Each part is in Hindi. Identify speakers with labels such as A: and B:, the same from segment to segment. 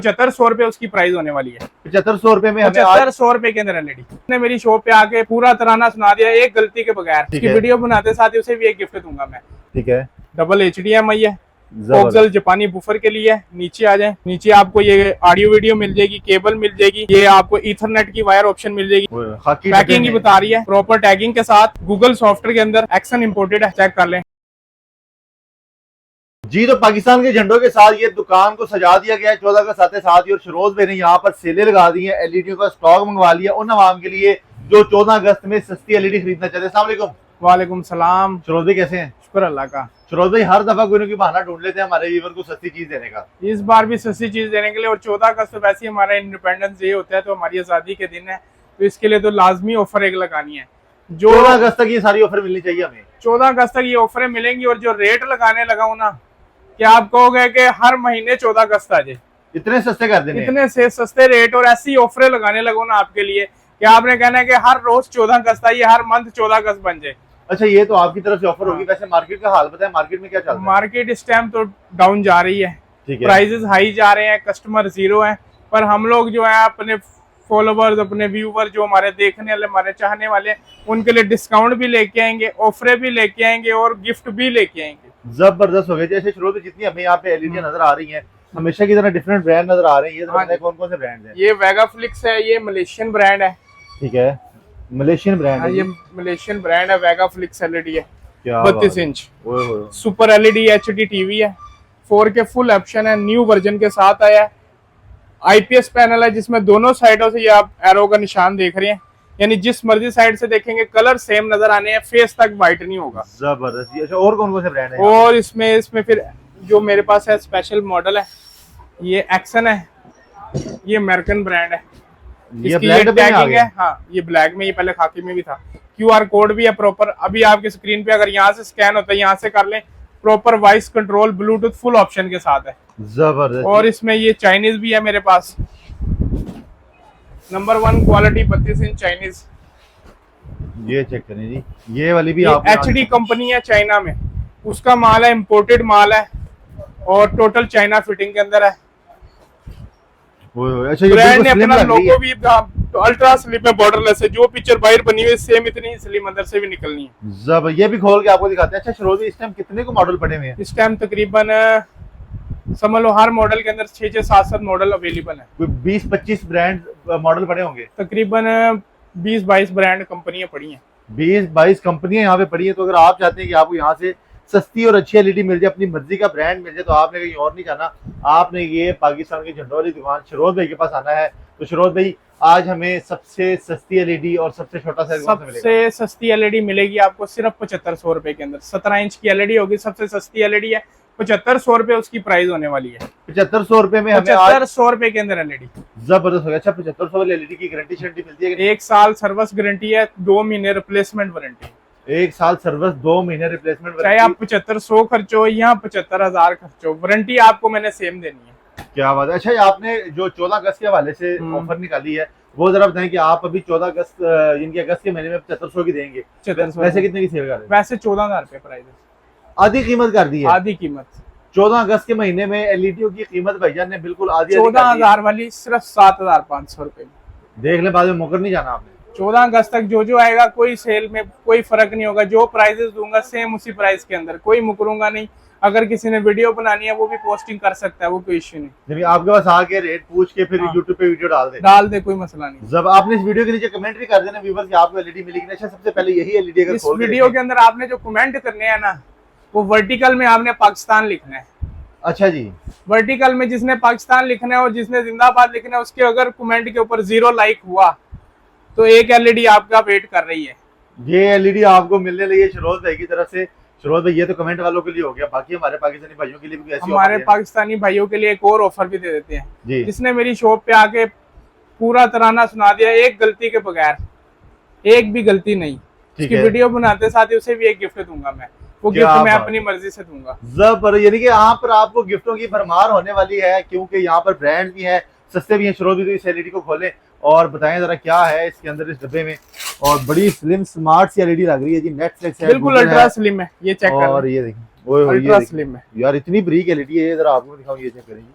A: ₹7500 उसकी प्राइस होने वाली है।
B: ₹7500 में,
A: ₹7500 के अंदर एलईडी। उसने मेरी शॉप पे आके पूरा तराना सुना दिया एक गलती के बगैर। इसकी वीडियो बनाते साथ ही उसे भी एक गिफ्ट दूंगा मैं।
B: ठीक है,
A: डबल HDMI है, ऑक्सल जापानी बुफर के लिए। नीचे आ जाए, नीचे आपको ये ऑडियो वीडियो मिल जाएगी, केबल मिल जाएगी, ये आपको ईथरनेट की वायर ऑप्शन मिल जाएगी। पैकिंग ही बता रही है प्रॉपर टैगिंग के साथ, गूगल सॉफ्टवेयर के अंदर एक्शन इंपोर्टेड है, चेक कर लें
B: जी। तो पाकिस्तान के झंडों के साथ ये दुकान को सजा दिया गया है 14 अगस्त आते साथ ही, और शरोज भाई ने यहाँ पर सेलें लगा दी है, एलईडी का स्टॉक मंगवा लिया उन अवाम के लिए जो 14 अगस्त में सस्ती एलईडी खरीदना चाहते हैं। अस्सलाम वालेकुम।
A: वालेकुम सलाम।
B: शरोज भाई कैसे हैं?
A: शुक्र अल्लाह का।
B: शरोज भाई हर दफा कोई ना कोई बहाना ढूंढ लेते हैं हमारे व्यूअर को सस्ती चीज देने का।
A: इस बार भी सस्ती चीज देने के लिए, और 14 अगस्त तो वैसे ही हमारा इंडिपेंडेंस डे होता है, तो हमारी आजादी के दिन है, तो इसके लिए तो लाजमी ऑफर एक लगानी है। जो
B: 14 अगस्त तक ये सारी ऑफर मिलनी चाहिए हमें।
A: 14 अगस्त तक ये ऑफरें मिलेंगी, और जो रेट लगाने लगाऊ ना, क्या आप कहोगे कि हर महीने 14 अगस्त आ जाए,
B: इतने सस्ते कर देने,
A: इतने से सस्ते रेट और ऐसी ऑफरें लगाने लगो ना आपके लिए कि आपने कहना है कि हर रोज 14 अगस्त आइए, हर मंथ 14 अगस्त बन जाए।
B: अच्छा, ये तो आपकी तरफ से ऑफर होगी। वैसे मार्केट का हाल बताएं, मार्केट में क्या चल रहा है?
A: मार्केट इस टाइम तो डाउन जा रही है, प्राइसेस हाई जा रहे हैं, कस्टमर जीरो है, पर हम लोग जो है अपने फॉलोवर्स, अपने व्यूवर, जो हमारे देखने वाले, हमारे चाहने वाले, उनके लिए डिस्काउंट भी लेके आएंगे, ऑफरें भी लेके आएंगे और गिफ्ट भी लेके आएंगे।
B: जबरदस्त हो गया। जैसे शुरू में जितनी हमें यहाँ पे एलईडी नजर आ रही है, हमेशा की तरह डिफरेंट ब्रांड नजर आ रहे हैं। ये कौन कौन से ब्रांड हैं?
A: ये वेगाफ्लिक्स है, ये मलेशियन ब्रांड है।
B: ठीक है, मलेशियन ब्रांड है।
A: ये मलेशियन ब्रांड है, वेगाफ्लिक्स एलईडी है, 32 inch
B: super
A: LED HD TV है, 4K फुल ऑप्शन है, न्यू वर्जन के साथ आया है। IPS पैनल है जिसमें दोनों साइडों से ये आप एरो का निशान देख रहे हैं, यानी जिस मर्जी साइड से देखेंगे कलर सेम नजर आने हैं, फेस तक व्हाइट नहीं होगा।
B: जबरदस्त। अच्छा, और कौन कौन से ब्रांड है?
A: और इसमें फिर जो मेरे पास है स्पेशल मॉडल है, ये एक्शन है, ये अमेरिकन ब्रांड है,
B: ये ब्लैक
A: टैगिंग है। हाँ, ये ब्लैक में, ये पहले खाकी में भी था। QR कोड भी है प्रॉपर, अभी आपकी स्क्रीन पे अगर यहाँ से स्कैन होता है, यहाँ से कर लें, proper voice control Bluetooth full option के साथ है।
B: जबरदस्त।
A: और इसमें ये चाइनीज भी है मेरे पास, नंबर 1 क्वालिटी 32 इंच चाइनीज।
B: ये चेक करें जी, ये वाली भी आप
A: HD कंपनी है चाइना में, उसका माल है, इम्पोर्टेड माल है, और टोटल चाइना फिटिंग के अंदर है।
B: अच्छा, ये
A: ब्रांड ने अपना लोगो भी अल्ट्रा स्लिम है, बॉर्डरलेस है, जो पिक्चर बाहर बनी हुई है सेम इतनी स्लिम अंदर से भी निकलनी है।
B: जब ये भी खोल के आपको दिखाते हैं। अच्छा शरोज, इस टाइम कितने को मॉडल पड़े हुए हैं?
A: इस टाइम तकरीबन समझ लो हर मॉडल के अंदर 6 से 7 मॉडल अवेलेबल है।
B: कोई 20-25 ब्रांड मॉडल पड़े होंगे?
A: तकरीबन 20-22 ब्रांड कंपनियां पड़ी हैं।
B: 20-22 कंपनियां यहाँ पे पड़ी हैं। तो अगर आप चाहते हैं कि आपको यहाँ से सस्ती और अच्छी एलईडी मिल जाए, अपनी मर्जी का ब्रांड मिल जाए, तो आपने कहीं और नहीं जाना, आपने ये पाकिस्तान की झंडों वाली दुकान शरोज भाई के पास आना है। तो शरोज भाई, आज हमें सबसे सस्ती एलईडी और सबसे छोटा साइज
A: सबसे सस्ती एलईडी मिलेगी आपको सिर्फ ₹7500 के अंदर। 17 इंच की एलईडी होगी, सबसे सस्ती एलईडी है, ₹7500 उसकी प्राइस होने वाली है।
B: ₹7500 में हमें
A: ₹7500 के अंदर एलईडी।
B: जबरदस्त हो गया। अच्छा, 7500 वाली एलईडी की गारंटी शारंटी मिलती है?
A: 1 साल सर्विस गारंटी है, 2 महीने रिप्लेसमेंट वारंटी।
B: 1 साल सर्विस, 2 महीने रिप्लेसमेंट।
A: चाहे आप 7500 खर्चो या 75,000 खर्चो, वारंटी आपको मैंने सेम देनी है।
B: क्या बात है। अच्छा, आपने जो 14 अगस्त के हवाले से ऑफर निकाली है, वो जरा बताएं कि आप अभी 14 अगस्त इनके अगस्त के महीने में 7500 की देंगे। वैसे कितने की सेल कर रहे हैं?
A: वैसे 14,000 प्राइस है,
B: आधी कीमत कर दी है।
A: आधी कीमत
B: 14 अगस्त के महीने में एलईडी की कीमत भाईजान ने बिल्कुल आधी
A: 14,000 वाली सिर्फ ₹7,500।
B: देख ले, बाद में मुकर नहीं जाना आपने।
A: 14 अगस्त तक जो आएगा, कोई सेल में कोई फर्क नहीं होगा, जो प्राइजेस दूंगा सेम उसी प्राइस के अंदर, कोई मुकरूंगा नहीं। अगर किसी ने वीडियो बनानी है वो भी पोस्टिंग कर सकता है, वो कोई इश्यू नहीं।
B: आपके पास आके रेट पूछ के फिर यूट्यूब पे वीडियो डाल दे,
A: कोई मसला नहीं।
B: जब आपने इस वीडियो के नीचे कमेंट भी कर देना व्यूअर्स कि आपको एलईडी मिलेगी। अच्छा, सबसे पहले यही एलईडी अगर
A: इस वीडियो के अंदर आपने जो कमेंट करने हैं ना, वो वर्टिकल में आपने पाकिस्तान लिखना है।
B: अच्छा जी,
A: वर्टिकल में जिसने पाकिस्तान लिखना है और जिसने जिंदाबाद लिखना है, उसके अगर कमेंट के ऊपर 0 लाइक हुआ तो एक एलईडी आपका वेट कर रही है।
B: ये एलईडी आपको मिलने लगी है शरोज भाई की तरफ से। शरोज भाई, ये तो कमेंट वालों के लिए हो गया, बाकी हमारे पाकिस्तानी भाइयों के लिए भी ऐसी
A: हमारे पाकिस्तानी भाइयों के लिए एक और ऑफर भी दे देते हैं। जिसने मेरी शॉप पे आके पूरा तराना सुना दिया एक गलती के बगैर, एक भी गलती नहीं, उसकी वीडियो बनाते साथ ही उसे भी एक गिफ्ट दूंगा मैं। वो गिफ्ट मैं अपनी मर्जी से दूंगा।
B: जबरदस्त। यानी कि यहाँ पर आपको गिफ्टों की भरमार होने वाली है, क्योंकि यहाँ पर ब्रांड भी है, सस्ते भी हैं। शरोज भाई, इस एलईडी को खोलें और बताएं जरा क्या है इसके अंदर, इस डब्बे में। और बड़ी स्लिम स्मार्ट सी एलईडी लग रही है जी, नेटफ्लिक्स है,
A: बिल्कुल अल्ट्रा स्लिम है, ये चेक करें।
B: और ये देखिए, ओए
A: अल्ट्रा स्लिम है
B: यार, इतनी बरीक एलईडी है। जरा आपको दिखाऊं, ये चेक करें जी,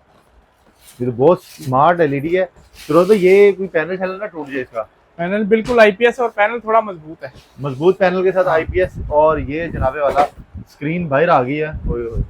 B: ये तो बहुत स्मार्ट एलईडी है। फिरोज भाई ये कोई पैनल शैनल ना टूट जाए इसका?
A: पैनल बिल्कुल आईपीएस और पैनल थोड़ा मजबूत है,
B: मजबूत पैनल के साथ आईपीएस। और ये जनाबे वाला स्क्रीन बाहर आ गई है, ओए ओए।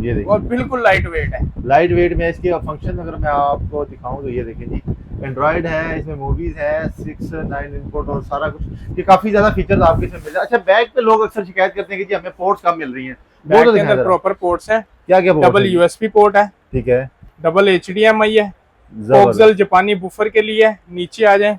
B: ये देखिए
A: और बिल्कुल लाइट वेट है।
B: लाइट वेट में इसके फंक्शन अगर मैं आपको दिखाऊं तो ये देखें जी, एंड्रॉइड है, इसमें मूवीज है, 6-9 इनपुट और सारा कुछ, ये काफी ज्यादा फीचर्स आपके इसमें मिल जाए। अच्छा बैक पे लोग अक्सर शिकायत करते हैं कि जी हमें पोर्ट्स कम मिल रही हैं, वो
A: बैक
B: तो
A: के
B: दिखाएं
A: अंदर
B: जरा।
A: प्रॉपर पोर्ट्स है,
B: क्या क्या पोर्ट
A: डबल यूएसबी पोर्ट है,
B: ठीक है,
A: डबल एचडीएमआई है,
B: जबरदस्त।
A: कोक्सल जापानी बुफर के लिए है। नीचे आ जाए,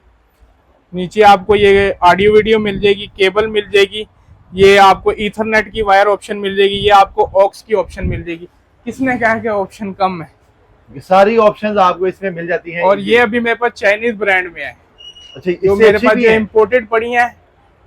A: नीचे आपको ये ऑडियो वीडियो मिल जाएगी, केबल मिल जाएगी, ये आपको ईथरनेट की वायर ऑप्शन मिल जाएगी, ये आपको ऑक्स की ऑप्शन मिल जाएगी। किसने कहा कि ऑप्शन कम है,
B: ये सारी ऑप्शंस आपको इसमें मिल जाती हैं।
A: और ये अभी मेरे पास चाइनीज ब्रांड में है,
B: अच्छा
A: जो
B: इससे
A: मेरे
B: अच्छी
A: पास
B: भी
A: जो
B: है?
A: इम्पोर्टेड पड़ी है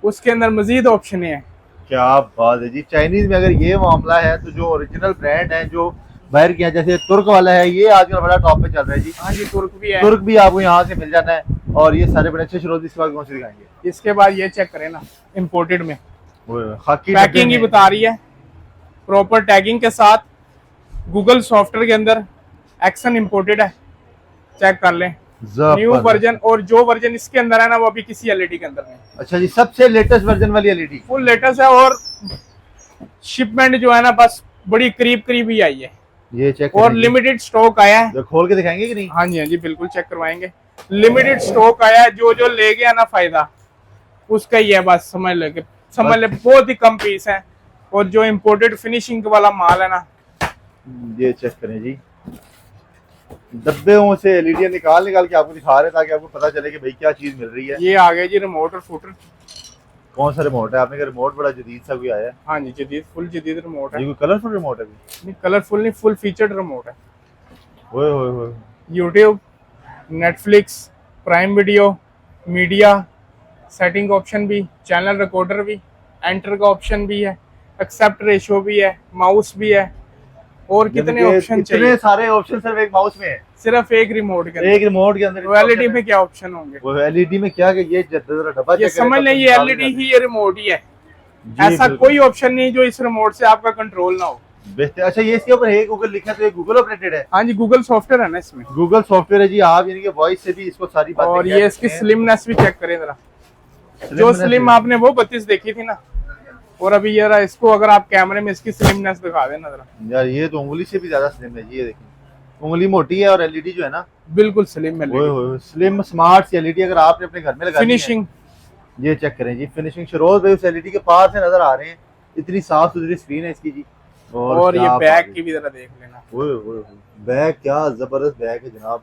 A: उसके अंदर मजीद ऑप्शन है।
B: क्या बात है जी, चाइनीज में अगर ये मामला है तो जो ओरिजिनल ब्रांड है जो बाहर किया, जैसे तुर्क वाला है, ये आजकल बड़ा टॉप पे चल रहा है जी।
A: हाँ जी, तुर्क भी है।
B: तुर्क भी आपको यहाँ से मिल जाना है। और ये सारे बड़े अच्छे शुरू इसके बाद कौन से दिखाएंगे?
A: इसके बाद ये चेक करें ना, इम्पोर्टेड में
B: खाकी
A: पैकिंग ही बता रही है, प्रॉपर टैगिंग के साथ, गूगल सॉफ्टवेयर के अंदर, एक्शन इम्पोर्टेड है, चेक कर लें न्यू वर्जन। और जो वर्जन इसके अंदर है ना वो अभी किसी एलईडी के अंदर नहीं।
B: अच्छा जी, सबसे लेटेस्ट वर्जन वाली एलईडी
A: फुल लेटेस्ट है, और शिपमेंट जो है ना बस बड़ी करीब करीब ही आई है,
B: ये चेक
A: और लिमिटेड स्टॉक आया है।
B: खोल के दिखाएंगे कि नहीं?
A: हाँ जी, हाँ जी, बिल्कुल चेक करवाएंगे। लिमिटेड स्टॉक आया है, जो जो ले गया ना फायदा उसका ही है, बस समझ ले बहुत ही कम पीस है। और जो इम्पोर्टेड फिनिशिंग वाला माल है ना,
B: ये चेक करें जी, डब्बे से एलईडी निकाल के आपको दिखा रहे हैं ताकि आपको पता चले कि भाई क्या चीज मिल रही है।
A: ये आ गया जी रिमोट और फुटर।
B: कौन सा रिमोट है? आपने का रिमोट बड़ा जदीद सा कोई आया है?
A: हाँ जी, जदीद, फुल जदीद रिमोट है।
B: ये कोई कलरफुल रिमोट है?
A: नहीं कलरफुल नहीं, फुल फीचर्ड रिमोट है।
B: ओए ओए ओए,
A: YouTube, Netflix, prime video, media, setting option भी, चैनल रिकॉर्डर भी, एंटर का ऑप्शन भी है, एक्सेप्ट रेशो भी है, माउस भी है, और कितने ऑप्शन चाहिए?
B: इतने सारे ऑप्शन सिर्फ एक माउस में है,
A: सिर्फ एक रिमोट के अंदर।
B: एक रिमोट के अंदर।
A: वो एलईडी में क्या ऑप्शन होंगे?
B: वो एलईडी में क्या, कि ये जरा डब्बा
A: ये समझ लें ये एलईडी ही ये रिमोट ही है, ऐसा कोई ऑप्शन नहीं जो इस रिमोट से आपका कंट्रोल ना हो।
B: बेहतर। अच्छा ये इसके ऊपर है गूगल लिखा है, तो ये गूगल ऑपरेटेड है?
A: हाँ जी, गूगल सॉफ्टवेयर है ना इसमें,
B: गूगल सॉफ्टवेयर है जी। आप यानी कि वॉइस से भी इसको सारी बातें।
A: और ये इसकी स्लिमनेस भी चेक करें जरा, जो स्लिम आपने वो 32 देखी थी ना, और अभी ये रहा, इसको अगर आप कैमरे में इसकी स्लिमनेस दिखा देना जरा।
B: यार ये तो उंगली से भी ज्यादा स्लिम है जी, ये देखिए उंगली मोटी है और एलईडी जो है ना
A: बिल्कुल स्लिम है।
B: स्लिम स्मार्ट एलईडी अगर आपने अपने घर में लगानी
A: फिनिशिंग
B: है, ये चेक करें जी, फिनिशिंग शरोज भाई उस एलईडी के पास से नजर आ रहे हैं, इतनी साफ सुथरी स्क्रीन है इसकी जी।
A: और ये बैक की भी जरा देख लेना,
B: बैक क्या जबरदस्त बैक है जनाब।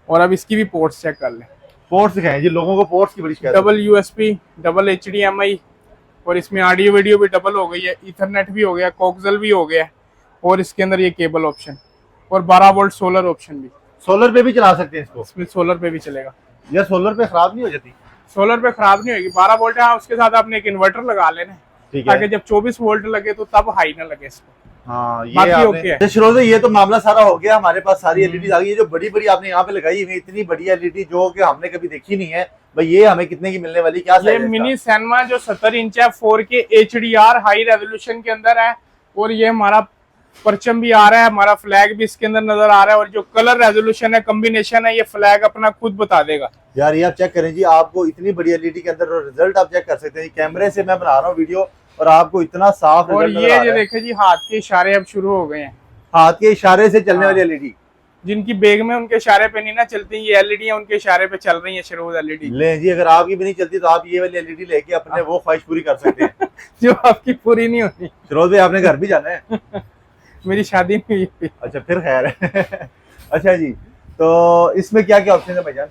A: और अब इसकी भी पोर्ट्स चेक कर लें।
B: पोर्ट्स दिखाएं जी, लोगों को पोर्ट्स की बड़ी शिकायत।
A: डबल यूएसबी, डबल एचडीएमआई, और इसमें ऑडियो वीडियो भी डबल हो गई है, ईथरनेट भी हो गया, कोक्सल भी हो गया, और इसके अंदर ये केबल ऑप्शन, और 12 वोल्ट सोलर ऑप्शन भी।
B: सोलर पे भी चला सकते हैं इसको?
A: इसमें सोलर पे भी चलेगा।
B: यार सोलर पे खराब नहीं हो जाती?
A: सोलर पे खराब नहीं होगी, 12 वोल्ट है, उसके साथ आपने एक इन्वर्टर लगा लेना,
B: ठीक है,
A: ताकि जब 24 वोल्ट लगे तो तब हाई ना लगे इसको।
B: हाँ ये
A: बाकी ओके है।
B: शुरू से ये तो मामला सारा हो गया, हमारे पास सारी एलईडी आ गई है। जो बड़ी बड़ी आपने यहाँ पे लगाई हुई, इतनी बड़ी एलईडी जो कि हमने कभी देखी नहीं है भाई, ये हमें कितने की मिलने वाली? क्या
A: ये मिनी सिनेमा जो 70 इंच है, 4K HDR हाई रेजोल्यूशन के अंदर है, और ये हमारा परचम भी आ रहा है, हमारा फ्लैग भी इसके अंदर नजर आ रहा है, और जो कलर रेजोल्यूशन है, कॉम्बिनेशन है, ये फ्लैग अपना खुद बता देगा।
B: यार ये आप चेक करें जी, आपको इतनी बड़ी एलईडी के अंदर रिजल्ट आप चेक कर सकते हैं। कैमरे से मैं बना रहा हूँ वीडियो और आपको इतना साफ
A: और
B: रिजल्ट नजर आ रहा है।
A: देखे जी, हाथ के इशारे अब शुरू हो गए हैं,
B: हाथ के इशारे से चलने वाली एलईडी।
A: जिनकी बेग में उनके इशारे पे नहीं ना चलती, ये एलईडी है उनके इशारे पे चल रही है, शरोज एलईडी।
B: ले जी, अगर आपकी भी नहीं चलती तो आप ये वाली एलईडी लेके अपने वो ख्वाहिश पूरी कर सकते हैं
A: जो आपकी पूरी नहीं होती।
B: फिरोज भाई आपने घर भी जाना है?
A: मेरी शादी नहीं हुई।
B: अच्छा फिर खैर है अच्छा जी, तो इसमें क्या क्या ऑप्शन है भाईजान?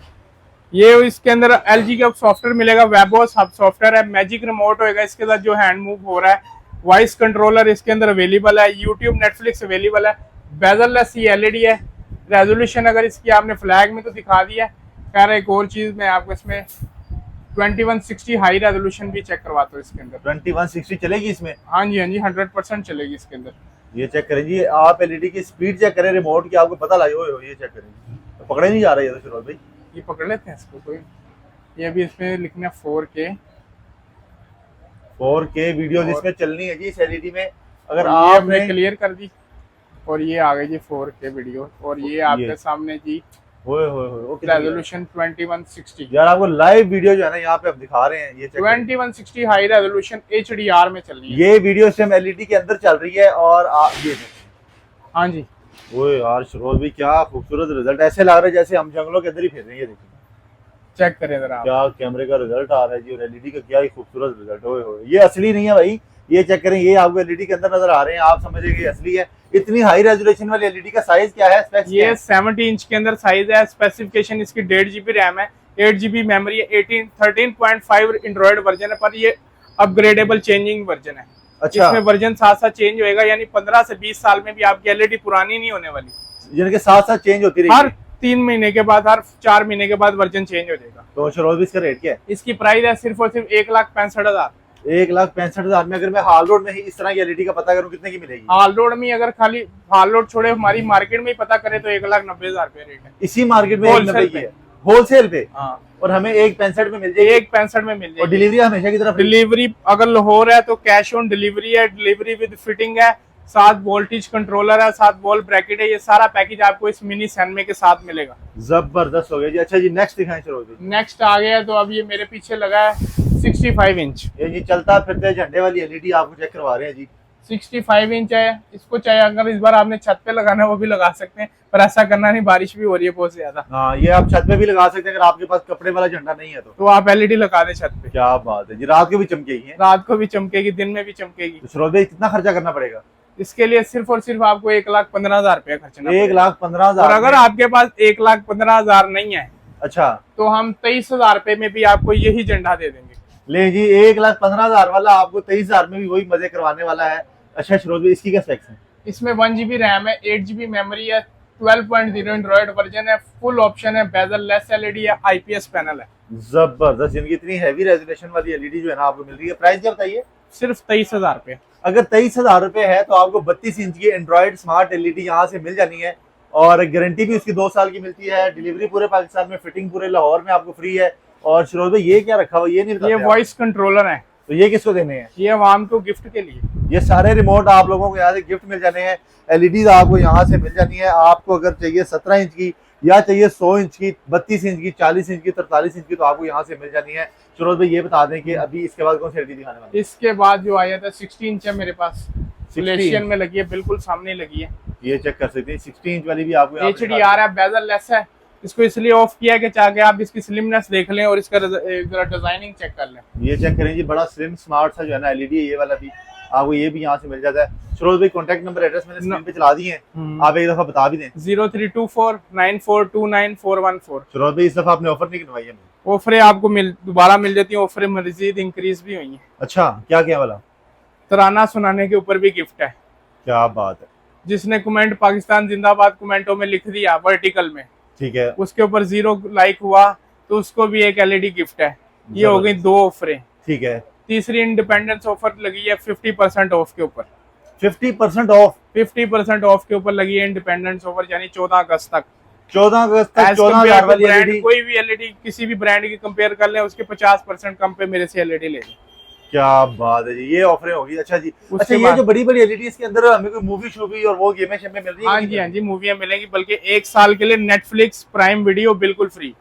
A: ये इसके अंदर LG का सॉफ्टवेयर मिलेगा, वेबोस हब सॉफ्टवेयर है, मैजिक रिमोट होएगा इसके साथ जो हैंड मूव हो रहा है, वॉइस कंट्रोलर इसके अंदर अवेलेबल है, यूट्यूब नेटफ्लिक्स अवेलेबल है, बेजललेस ये एलईडी है, रेजोल्यूशन अगर इसकी आपने फ्लैग में तो दिखा दिया। कह रहा एक और चीज मैं आपको इसमें 2160 हाई रेजोल्यूशन भी चेक करवाता हूँ इसके अंदर।
B: 2160 चलेगी इसमें?
A: हाँ जी, हाँ जी, 100% चलेगी इसके अंदर।
B: ये चेक करें जी, आप एलईडी की स्पीड चेक करें रिमोट की, आपको पता लगे। ओए ये चेक करें, तो पकड़े नहीं जा रहा है तो फिरोज भाई,
A: ये पकड़ लेते हैं इसको कोई। ये अभी इसमें लिखना 4K
B: वीडियो जिसमें चलनी है जी इस एलईडी में। अगर
A: आपने
B: आपने
A: क्लियर कर दी, और ये आ गई जी 4K वीडियो, और ये आपके सामने जी
B: ओए
A: रेजोल्यूशन 2160।
B: यार आपको लाइव वीडियो जो है ना यहाँ पे आप दिखा रहे हैं, ये
A: 2160 हाई रेजोल्यूशन HDR में चल रही है।
B: ये वीडियो इस टाइम एलईडी के अंदर चल रही है और आप ये
A: हाँ जी।
B: ओए यार शरोज भी क्या खूबसूरत रिजल्ट, ऐसे लग रहा है जैसे हम जंगलों के अंदर ही फिर रहे हैं। ये देखिए
A: चेक करें जरा आप।
B: क्या कैमरे का रिजल्ट आ रहा है जी, और एलईडी का क्या ही खूबसूरत रिजल्ट। ओए होए ये असली नहीं है भाई, ये चेक करें, ये आपको एलईडी के अंदर नजर आ रहे हैं, आप समझेंगे असली है। इतनी हाई रेजोल्यूशन वाली एलईडी का साइज क्या है, स्पेक्स
A: ये 70 इंच के अंदर साइज है। स्पेसिफिकेशन इसकी 1.5 GB रैम है, 8 GB मेमोरी है, 13.5 एंड्रॉइड वर्जन है, पर ये अपग्रेडेबल चेंजिंग वर्जन है।
B: अच्छा,
A: इसमें वर्जन साथ साथ चेंज होएगा, यानी 15 से 20 साल में भी आपकी एलईडी पुरानी नहीं होने वाली।
B: जिनके साथ साथ चेंज होती रही
A: हर 3 महीने के बाद, हर 4 महीने के बाद वर्जन चेंज हो जाएगा।
B: तो शरोज भी इसका रेट क्या है?
A: इसकी प्राइस है सिर्फ और सिर्फ 1,65,000।
B: 1,65,000 में अगर मैं हाल रोड में ही इस तरह की एलईडी का पता करूं कितने की मिलेगी?
A: हाल रोड में अगर खाली हाल रोड छोड़े हमारी मार्केट में ही पता करें तो 1,90,000 रुपए रेट है।
B: इसी मार्केट में
A: होलसेल
B: 1,90 की है, होलसेल पे।
A: हाँ,
B: और हमें 1,65 में मिल जाएगी।
A: 1,65 में मिल
B: और
A: जाएगी।
B: डिलीवरी हमेशा की तरफ
A: डिलीवरी अगर लाहौर है तो कैश ऑन डिलीवरी है, डिलीवरी विद फिटिंग है, साथ वोल्टेज कंट्रोलर है, साथ वॉल ब्रैकेट है। ये सारा पैकेज आपको इस मिनी सैनमे के साथ मिलेगा।
B: जबरदस्त हो गया जी। अच्छा जी, नेक्स्ट दिखाएं शरोज जी।
A: नेक्स्ट आ गया तो अब ये मेरे पीछे लगा है 65 इंच।
B: ये जी चलता फिरते झंडे वाली एलईडी आपको चेक करवा रहे हैं जी।
A: 65 इंच है। इसको चाहे अगर इस बार आपने छत पे लगाना है वो भी लगा सकते हैं, पर ऐसा करना नहीं, बारिश भी हो रही है बहुत ज्यादा।
B: हाँ, ये आप छत पे भी लगा सकते हैं अगर आपके पास कपड़े वाला झंडा नहीं है
A: तो आप एलईडी लगा दें छत पे।
B: क्या बात है जी, रात को भी चमकेगी है?
A: रात को भी चमकेगी, दिन में भी चमकेगी।
B: तो शरोज भाई कितना खर्चा करना पड़ेगा
A: इसके लिए? सिर्फ और सिर्फ आपको 1,15,000 रुपया खर्चना पड़ेगा।
B: 1,15,000।
A: और अगर आपके पास 1,15,000 नहीं है
B: अच्छा,
A: तो हम 23,000 रुपए में भी आपको यही झंडा दे देंगे।
B: ले जी, 1,15,000 वाला आपको 23,000 में भी वही मजे करवाने वाला है। अच्छा शरोज भाई, इसकी क्या स्पेक्स है?
A: इसमें 1 GB रैम है, 8 GB मेमोरी है, 12.0 एंड्रॉइड वर्जन है, फुल ऑप्शन है, बेजल लेस एलईडी है, IPS पैनल है।
B: जबरदस्त, इनकी इतनी हैवी रेजोल्यूशन वाली एलईडी जो है ना आपको मिल रही है। प्राइस क्या बताइए?
A: सिर्फ 23,000 रुपए।
B: अगर 23,000 रुपए है तो आपको 32 इंच की एंड्रॉइड स्मार्ट एलईडी यहाँ से मिल जानी है, और गारंटी भी उसकी 2 साल की मिलती है। डिलीवरी पूरे पाकिस्तान में, फिटिंग पूरे लाहौर में आपको फ्री है। और शरोज भाई ये क्या रखा हुआ, ये नहीं बताते
A: ये
B: आप?
A: वॉइस कंट्रोलर है।
B: तो ये किसको देने हैं?
A: ये आवाम को गिफ्ट के लिए।
B: ये सारे रिमोट आप लोगों को यहाँ से गिफ्ट मिल जाने हैं। एलईडी आपको यहाँ से मिल जानी है। आपको अगर चाहिए 17 इंच की, या चाहिए 100 इंच की, 32 इंच की, 40 इंच की, 43 इंच की, तो आपको यहाँ से मिल जानी है। शरोज भाई ये बता दें कि अभी इसके बाद कौन सी एलईडी दिखाने वाले?
A: इसके बाद जो आया था 16 इंच है मेरे पास,
B: 16
A: एशियन में लगी है, बिल्कुल सामने लगी है।
B: ये चेक कर सकते हैं, 16 इंच वाली भी आपको यहाँ पे
A: HDR है, बेजल लेस है। इसको इसलिए ऑफ किया कि चाहे आप इसकी स्लिमनेस देख लें और इसका जरा डिजाइनिंग चेक कर लें।
B: ये चेक करें जी, बड़ा स्लिम स्मार्ट सा जो है ना एलईडी है ये वाला भी, आपको ये भी यहाँ से मिल जाता है। शरोज भाई कॉन्टैक्ट नंबर एड्रेस मैंने स्क्रीन पे चला दिए हैं, आप एक दफा बता भी दें।
A: 032494294414।
B: शरोज भाई इस दफा आपने ऑफर नहीं करवाई है?
A: ऑफरें आपको दोबारा मिल जाती हैं, ऑफरें मजीद इंक्रीज भी हुई हैं।
B: अच्छा, क्या क्या वाला?
A: तराना सुनाने के ऊपर भी गिफ्ट है।
B: क्या बात है।
A: जिसने कमेंट पाकिस्तान जिंदाबाद कमेंटों में लिख दिया वर्टिकल में,
B: ठीक है,
A: उसके ऊपर 0 लाइक हुआ तो उसको भी एक एलईडी गिफ्ट है। ये हो गई 2 ऑफरें।
B: ठीक है,
A: तीसरी इंडिपेंडेंस ऑफर लगी है 50% ऑफ के ऊपर।
B: 50% ऑफ?
A: 50% ऑफ के ऊपर लगी है इंडिपेंडेंस ऑफर, यानी 14 अगस्त तक।
B: 14 अगस्त तक 14,000 वाली एलईडी?
A: कोई भी एलईडी किसी भी ब्रांड की कंपेयर कर लें, उसके 50% कम पे मेरे से एलईडी ले लें।
B: क्या बात है जी, ये ऑफरें होगी। अच्छा जी, अच्छा ये
A: बाद
B: जो बड़ी बड़ी एलईडी इसके अंदर हमें कोई मूवी शूवी और वो गेमें शेमें मिल रही है?
A: हाँ जी, हाँ जी, मूवियाँ मिलेंगी, बल्कि 1 साल के लिए नेटफ्लिक्स प्राइम वीडियो बिल्कुल फ्री।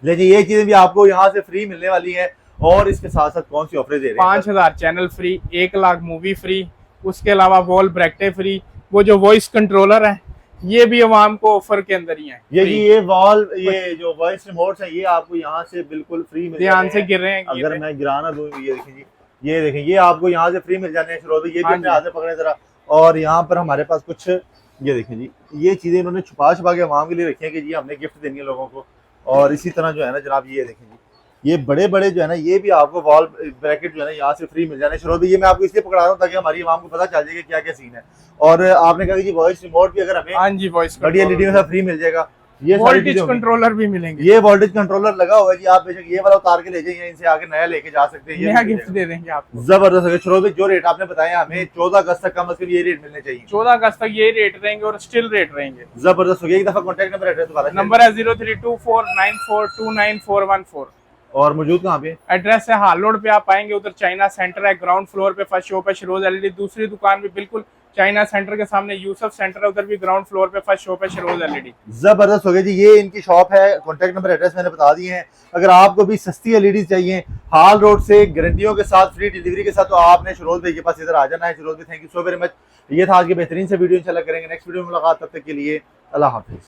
B: लेकिन ये चीजें भी आपको यहाँ से फ्री मिलने वाली है। और इसके साथ साथ कौन सी ऑफर दे रहे हैं?
A: 5,000 channel free, 1 lakh movie free, उसके अलावा वॉल ब्रैकेट फ्री। वो जो वॉइस कंट्रोलर है ये भी अवाम को ऑफर के अंदर ही है।
B: ये वॉल, ये जो वॉइस रिमोट्स है ये आपको यहाँ से बिल्कुल फ्री मिल
A: ध्यान से गिर रहे हैं।
B: अगर मैं गिराना दूं, ये देखें जी, ये देखें, ये आपको यहाँ से फ्री मिल जाने हैं। शरोज, ये भी अपने हाथ में पकड़े जरा। और यहाँ पर हमारे पास कुछ, ये देखें जी, ये चीजें इन्होंने छुपा के अवाम के लिए रखी है कि जी हमने गिफ्ट देनी है लोगों को। और इसी तरह जो है ना जनाब, ये देखें जी, ये बड़े बड़े जो है ना, ये भी आपको वॉल ब्रैकेट जो है ना यहाँ से फ्री मिल जाने। शरोज, ये मैं आपको इसलिए पकड़ा रहा हूँ ताकि हमारी आवाम को पता चल जाए कि क्या क्या सीन है। और आपने कहा कि जी वॉइस रिमोट भी अगर हमें,
A: हाँ जी, वॉइस
B: बड़ी एलईडी में फ्री मिल जाएगा। ये
A: वोल्टेज कंट्रोलर भी मिलेंगे।
B: ये वोल्टेज कंट्रोलर लगा हुआ है जी, आप बेशक ये वाला उतार के ले जाइए, इनसे आगे नया लेके जा सकते हैं।
A: नया गिफ्ट दे देंगे आपको।
B: जबरदस्त। शरोज भाई जो रेट आपने बताया हमें 14 अगस्त तक कम से कम ये रेट मिलने चाहिए।
A: 14 अगस्त तक ये रेट रहेंगे और स्टिल रेट रहेंगे।
B: जबरदस्त हो गया। एक दफा कॉन्टैक्ट नंबर एड्रेस दोबारा?
A: नंबर है 032494294414।
B: और मौजूद कहाँ पे?
A: एड्रेस है हाल रोड पे, आप आएंगे उधर चाइना सेंटर है, ग्राउंड फ्लोर पे फर्स्ट शॉप है शरोज एलईडी। दूसरी दुकान भी बिल्कुल चाइना सेंटर के सामने यूसुफ सेंटर है, उधर भी ग्राउंड फ्लोर पे फर्स्ट शॉप है शरोज एलईडी।
B: जबरदस्त हो गया जी। ये इनकी शॉप है, कॉन्टैक्ट नंबर एड्रेस मैंने बता दिए हैं। अगर आपको भी सस्ती एलईडी चाहिए हाल रोड से गारंटियों के साथ फ्री डिलीवरी के साथ, तो आपने शरोज भाई के पास इधर आ जाना है। शरोज भाई thank you so very much. ये था आज के बेहतरीन से वीडियो, इंशाल्लाह करेंगे नेक्स्ट वीडियो में मुलाकात। तब तक के लिए अल्लाह हाफिज।